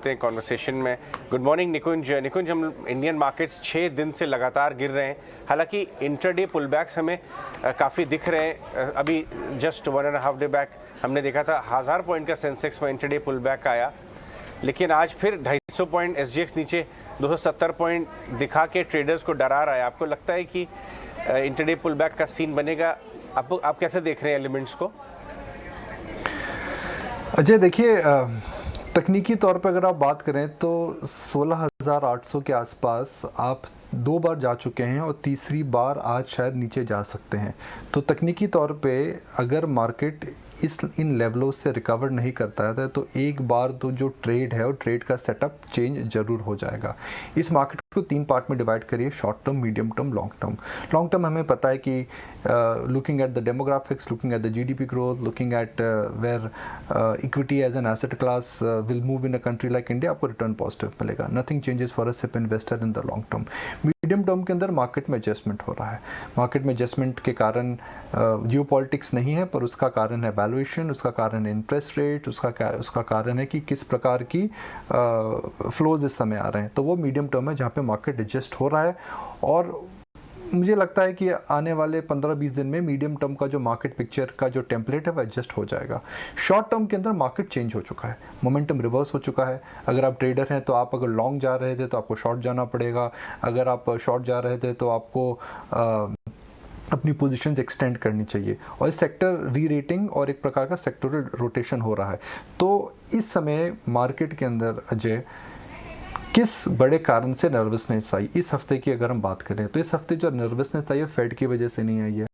Conversation में। Good morning निकुंज। हम Indian markets 6 दिन से लगातार गिर रहे हैं, हालांकि इंट्राडे पुलबैक्स हमें काफ़ी दिख रहे हैं। अभी जस्ट 1.5 डे बैक हमने देखा था 1000 पॉइंट का सेंसेक्स में इंट्राडे पुलबैक आया, लेकिन आज फिर 250 पॉइंट एसजीएक्स नीचे 270 पॉइंट दिखा के ट्रेडर्स को डरा रहा है। आपको लगता है कि इंट्राडे पुलबैक का सीन बनेगा? आप कैसे देख रहे हैं एलिमेंट्स को? अजय देखिए, तकनीकी तौर पर अगर आप बात करें तो 16,800 के आसपास आप 2 बार जा चुके हैं और तीसरी बार आज शायद नीचे जा सकते हैं। तो तकनीकी तौर पे अगर मार्केट इन लेवलों से रिकवर नहीं करता है तो एक बार तो जो ट्रेड है और ट्रेड का सेटअप चेंज जरूर हो जाएगा। इस मार्केट को 3 पार्ट में डिवाइड करिए, short term, medium term, long term. Long term हमें पता है कि looking at the demographics, looking at the GDP growth, looking at where equity as an asset class will move in a country like India, आपको return positive मिलेगा। Nothing changes for a SIP investor in the long term. Medium term के अंदर market में adjustment हो रहा है। Market में adjustment के कारण जियोपॉलिटिक्स नहीं है, पर उसका कारण है वैल्यूएशन, उसका कारण है इंटरेस्ट रेट, उसका कारण है कि किस प्रकार की फ्लोज इस समय आ रहे हैं। तो वो मीडियम टर्म है जहाँ पे मार्केट एडजस्ट हो रहा है, और मुझे लगता है कि आने वाले 15-20 दिन में मीडियम टर्म का जो मार्केट पिक्चर का जो टेम्पलेट है वो एडजस्ट हो जाएगा। शॉर्ट टर्म के अंदर मार्केट चेंज हो चुका है, मोमेंटम रिवर्स हो चुका है। अगर आप ट्रेडर हैं तो आप अगर लॉन्ग जा रहे थे तो आपको शॉर्ट जाना पड़ेगा, अगर आप शॉर्ट जा रहे थे तो आपको अपनी पोजीशंस एक्सटेंड करनी चाहिए। और इस सेक्टर री रेटिंग और एक प्रकार का सेक्टोरल रोटेशन हो रहा है। तो इस समय मार्केट के अंदर अजय किस बड़े कारण से नर्वसनेस आई इस हफ्ते की अगर हम बात करें तो इस हफ्ते जो नर्वसनेस आई है फेड की वजह से नहीं आई है,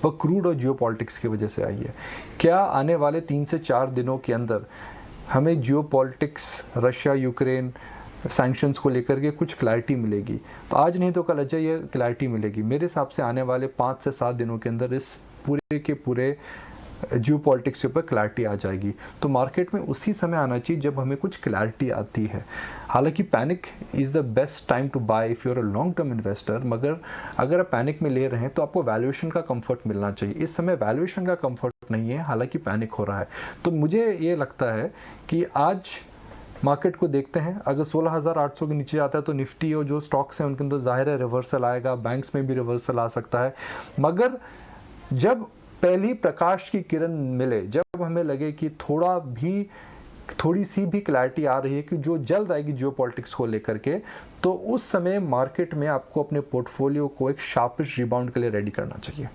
वह क्रूड और जियोपॉलिटिक्स की वजह से आई है। क्या आने वाले 3 से 4 दिनों के अंदर हमें जियोपॉलिटिक्स, रशिया यूक्रेन सैंक्शंस को लेकर के कुछ क्लैरिटी मिलेगी? तो आज नहीं तो कल अजय ये क्लैरिटी मिलेगी। मेरे हिसाब से आने वाले 5 से 7 दिनों के अंदर इस पूरे के पूरे जियोपॉलिटिक्स के ऊपर क्लैरिटी आ जाएगी। तो मार्केट में उसी समय आना चाहिए जब हमें कुछ क्लैरिटी आती है। हालांकि panic is the best time to buy if you are a long term investor, मगर अगर आप पैनिक में ले रहे हैं तो आपको वैल्यूएशन का कंफर्ट मिलना चाहिए। इस समय वैल्यूएशन का कंफर्ट नहीं है, हालांकि पैनिक हो रहा है। तो मुझे ये लगता है कि आज मार्केट को देखते हैं, अगर 16,800 के नीचे आता है तो निफ्टी और जो स्टॉक्स हैं उनके अंदर जाहिर है रिवर्सल आएगा, बैंक्स में भी रिवर्सल आ सकता है। मगर जब पहली प्रकाश की किरण मिले, जब हमें लगे कि थोड़ी सी भी क्लैरिटी आ रही है कि जो जल्द आएगी जियोपॉलिटिक्स को लेकर के, तो उस समय मार्केट में आपको अपने पोर्टफोलियो को एक शार्पिश रिबाउंड के लिए रेडी करना चाहिए।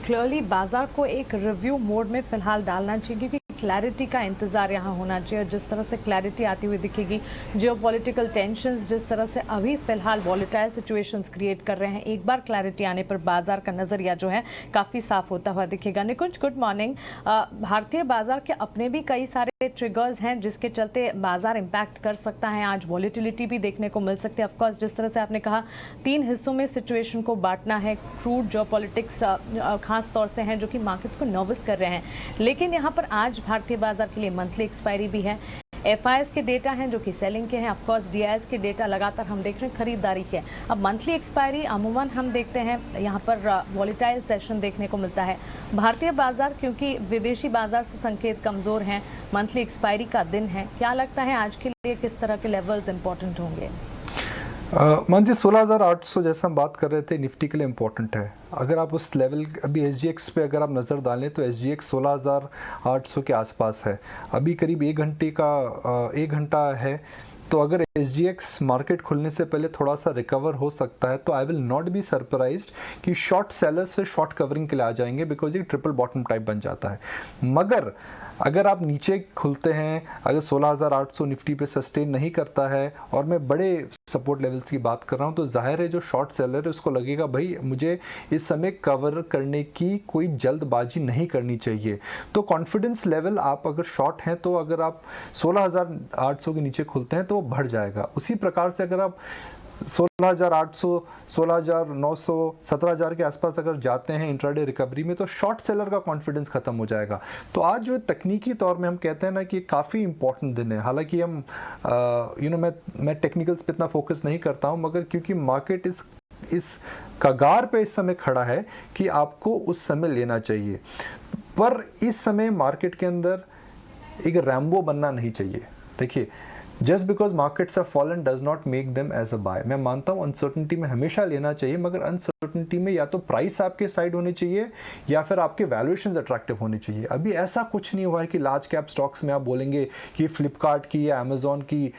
क्लियरली बाजार को एक रिव्यू मोड में फिलहाल डालना चाहिए, क्योंकि क्लैरिटी का इंतजार यहाँ होना चाहिए। और जिस तरह से क्लैरिटी आती हुई दिखेगी, जियोपॉलिटिकल टेंशंस जिस तरह से अभी फिलहाल वॉलेटाइल सिचुएशंस क्रिएट कर रहे हैं, एक बार क्लैरिटी आने पर बाजार का नजरिया जो है काफ़ी साफ होता हुआ दिखेगा। निकुंज, गुड मॉर्निंग। भारतीय बाजार के अपने भी कई सारे ट्रिगर्स हैं जिसके चलते बाजार इंपैक्ट कर सकता है। आज वॉलेटिलिटी भी देखने को मिल सकती है। ऑफकोर्स जिस तरह से आपने कहा 3 हिस्सों में सिचुएशन को बांटना है। क्रूड, जियोपॉलिटिक्स खास तौर से हैं जो कि मार्केट्स को नर्वस कर रहे हैं, लेकिन यहाँ पर आज भारतीय बाजार के लिए मंथली एक्सपायरी भी है। एफआईएस के डेटा हैं जो कि सेलिंग के हैं। ऑफकोर्स डीआईएस के डेटा लगातार हम देख रहे हैं खरीदारी के। अब मंथली एक्सपायरी अमूमन हम देखते हैं यहाँ पर वॉलेटाइल सेशन देखने को मिलता है। भारतीय बाजार क्योंकि विदेशी बाजार से संकेत कमजोर हैं, मंथली एक्सपायरी का दिन है, क्या लगता है आज के लिए किस तरह के लेवल्स इंपॉर्टेंट होंगे? मान जी 16,800 जैसा हम बात कर रहे थे निफ्टी के लिए इम्पोर्टेंट है। अगर आप उस लेवल अभी एसजीएक्स पे अगर आप नज़र डालें तो एसजीएक्स 16,800 के आसपास है। अभी करीब 1 घंटा है। तो अगर एसजीएक्स मार्केट खुलने से पहले थोड़ा सा रिकवर हो सकता है तो I will not be surprised कि शॉर्ट सेलर्स फिर शॉर्ट कवरिंग के लिए आ जाएंगे, बिकॉज ये ट्रिपल बॉटम टाइप बन जाता है। मगर अगर आप नीचे खुलते हैं, अगर 16,800 निफ्टी पे सस्टेन नहीं करता है, और मैं बड़े सपोर्ट लेवल्स की बात कर रहा हूं, तो जाहिर है जो शॉर्ट सेलर है उसको लगेगा भाई मुझे इस समय कवर करने की कोई जल्दबाजी नहीं करनी चाहिए। तो कॉन्फिडेंस लेवल आप अगर शॉर्ट हैं तो अगर आप 16,800 के नीचे खुलते हैं तो वो बढ़ जाएगा। उसी प्रकार से अगर आप 16,800, 16,900, 17,000 के आसपास अगर जाते हैं इंट्राडे रिकवरी में, तो शॉर्ट सेलर का कॉन्फिडेंस खत्म हो जाएगा। तो आज जो तकनीकी तौर में हम कहते हैं ना कि काफ़ी इंपॉर्टेंट दिन है। हालांकि हम मैं टेक्निकल्स पे इतना फोकस नहीं करता हूं, मगर क्योंकि मार्केट इस कगार पे इस समय खड़ा है कि आपको उस समय लेना चाहिए। पर इस समय मार्केट के अंदर एक रैम्बो बनना नहीं चाहिए। देखिए just because markets have fallen does not make them a buy बाय। मैं मानता हूँ अनसर्टनिटी में हमेशा लेना चाहिए, मगर अनसर्टनिटी में या तो प्राइस आपके साइड होनी चाहिए या फिर आपके वैल्यूएशंस अट्रैक्टिव होनी चाहिए। अभी ऐसा कुछ नहीं हुआ है कि लार्ज कैप स्टॉक्स में आप बोलेंगे कि फ्लिपकार्ट की या अमेजोन की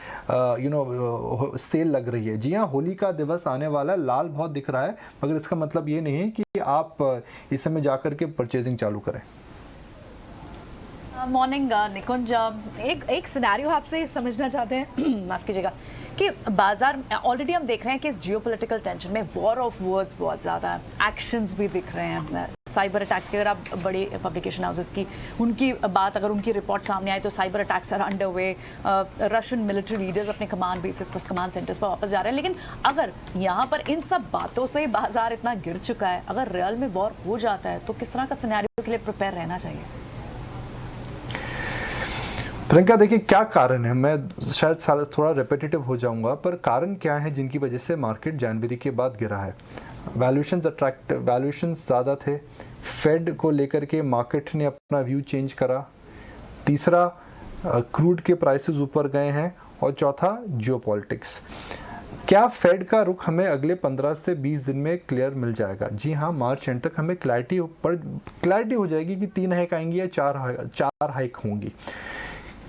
सेल लग रही है। जी हाँ, होली का दिवस आने वाला है, लाल बहुत दिख रहा है, मगर इसका मतलब ये नहीं है कि आप इस समय जाकर के परचेजिंग चालू करें। मॉर्निंग निकुंज, एक सिनेरियो आपसे समझना चाहते हैं माफ कीजिएगा कि बाजार ऑलरेडी हम देख रहे हैं कि इस जियोपॉलिटिकल टेंशन में वॉर ऑफ वर्ड्स बहुत ज़्यादा है, एक्शंस भी दिख रहे हैं। साइबर अटैक्स की अगर आप बड़ी पब्लिकेशन हाउसेस की उनकी बात, अगर उनकी रिपोर्ट सामने आए तो cyber attacks are under way, Russian military leaders अपने कमांड बेसिस पर, कमांड सेंटर्स पर वापस जा रहे हैं। लेकिन अगर यहाँ पर इन सब बातों से बाजार इतना गिर चुका है, अगर रियल में वॉर हो जाता है तो किस तरह का सिनेरियो के लिए प्रिपेयर रहना चाहिए? प्रियंका, देखिए क्या कारण है, मैं शायद थोड़ा रिपीटेटिव हो जाऊंगा, पर कारण क्या है जिनकी वजह से मार्केट जनवरी के बाद गिरा है? वैल्यूएशंस ज़्यादा थे, फेड को लेकर के मार्केट ने अपना व्यू चेंज करा, तीसरा क्रूड के प्राइसेस ऊपर गए हैं, और चौथा जियोपॉलिटिक्स। क्या फेड का रुख हमें अगले 15 से 20 दिन में क्लियर मिल जाएगा? जी हाँ, मार्च एंड तक हमें क्लैरिटी हो जाएगी कि 3 हाइक आएंगी या 4 हाइक होंगी।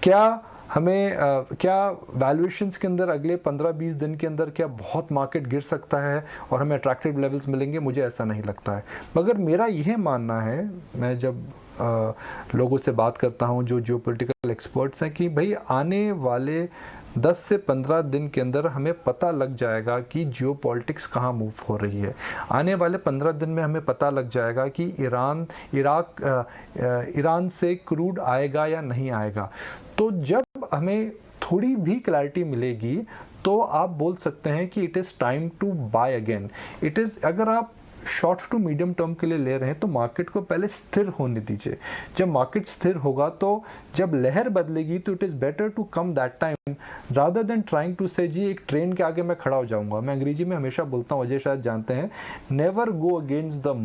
क्या हमें क्या वैल्यूएशंस के अंदर अगले 15-20 दिन के अंदर क्या बहुत मार्केट गिर सकता है और हमें अट्रैक्टिव लेवल्स मिलेंगे? मुझे ऐसा नहीं लगता है। मगर मेरा यह मानना है, मैं जब लोगों से बात करता हूं जो जियोपॉलिटिकल एक्सपर्ट्स हैं, कि भाई आने वाले 10 से 15 दिन के अंदर हमें पता लग जाएगा कि जियोपॉलिटिक्स कहाँ मूव हो रही है। आने वाले 15 दिन में हमें पता लग जाएगा कि ईरान से क्रूड आएगा या नहीं आएगा। तो जब हमें थोड़ी भी क्लैरिटी मिलेगी तो आप बोल सकते हैं कि it is time to buy again. अगर आप शॉर्ट टू मीडियम टर्म के लिए ले रहे हैं तो मार्केट को पहले स्थिर होने दीजिए। जब मार्केट स्थिर होगा, तो जब लहर बदलेगी, तो it is better to come that time rather than trying to say जी एक ट्रेन के आगे मैं खड़ा हो जाऊंगा। मैं अंग्रेजी में हमेशा बोलता हूँ, अजय शायद जानते हैं, never go against the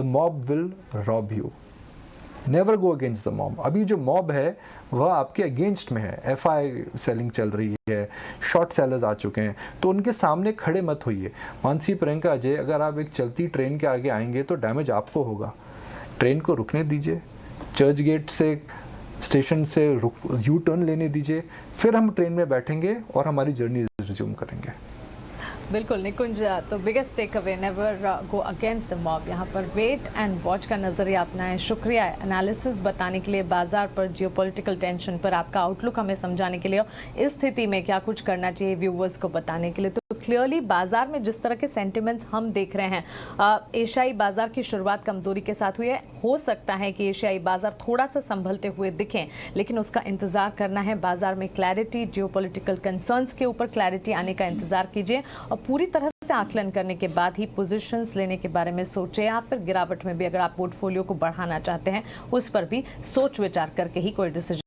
mob will rob you. Never go against the mob. अभी जो मॉब है वह आपके अगेंस्ट में है, एफआई सेलिंग चल रही है, शॉर्ट सेलर्स आ चुके हैं, तो उनके सामने खड़े मत होइए। मानसी, प्रियंका, अजय, अगर आप एक चलती ट्रेन के आगे आएंगे तो डैमेज आपको होगा। ट्रेन को रुकने दीजिए, चर्च गेट से स्टेशन से यू टर्न लेने दीजिए, फिर हम ट्रेन में बैठेंगे और हमारी जर्नी रिज्यूम करेंगे। बिल्कुल निकुंज, तो biggest take away, never go against the mob. यहाँ पर वेट एंड वॉच का नजरिया अपनाएं। शुक्रिया एनालिसिस बताने के लिए, बाजार पर जियोपॉलिटिकल टेंशन पर आपका आउटलुक हमें समझाने के लिए, इस स्थिति में क्या कुछ करना चाहिए व्यूवर्स को बताने के लिए। तो क्लियरली बाजार में जिस तरह के सेंटिमेंट्स हम देख रहे हैं, एशियाई बाजार की शुरुआत कमजोरी के साथ हुई है। हो सकता है कि एशियाई बाजार थोड़ा सा संभलते हुए दिखें, लेकिन उसका इंतजार करना है। बाजार में क्लैरिटी, जियोपॉलिटिकल कंसर्न्स के ऊपर क्लैरिटी आने का इंतजार कीजिए और पूरी तरह से आकलन करने के बाद ही पोजीशंस लेने के बारे में सोचें, या फिर गिरावट में भी अगर आप पोर्टफोलियो को बढ़ाना चाहते हैं उस पर भी सोच विचार करके ही कोई डिसीजन